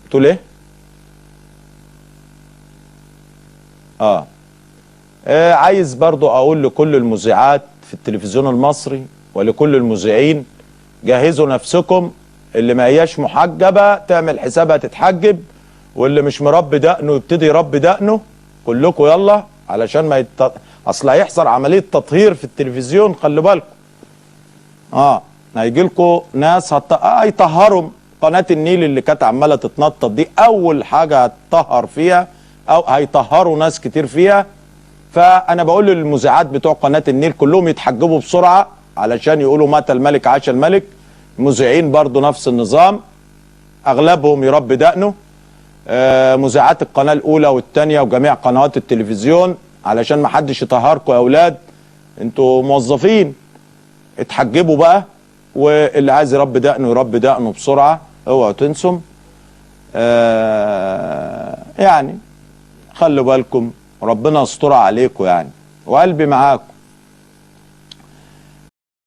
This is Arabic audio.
تقول ايه؟ عايز برضو اقول لكل المذيعات في التلفزيون المصري ولكل المذيعين، جهزوا نفسكم. اللي ما هياش محجبة تعمل حسابها تتحجب، واللي مش مربي دقنه يبتدي يربي دقنه. كلكم يلا علشان ما اصل هيحصل عملية تطهير في التلفزيون، خلي بالكم. هيجي لكم ناس هيطهروا قناة النيل اللي كانت عمالة تتنطط دي. اول حاجة هتطهر فيها او هيطهروا ناس كتير فيها. فانا بقول للمذيعات بتوع قناه النيل كلهم يتحجبوا بسرعه علشان يقولوا مات الملك عاش الملك. المذيعين برضو نفس النظام، اغلبهم يربي دقنه. مذيعات القناه الاولى والثانيه وجميع قنوات التلفزيون، علشان ما حدش يطهركم يا اولاد، انتوا موظفين. اتحجبوا بقى، واللي عايز يربي دقنه يربي دقنه بسرعه، اوعوا تنسوا. يعني خلوا بالكم، ربنا يستر عليكم يعني، وقلبي معاكم.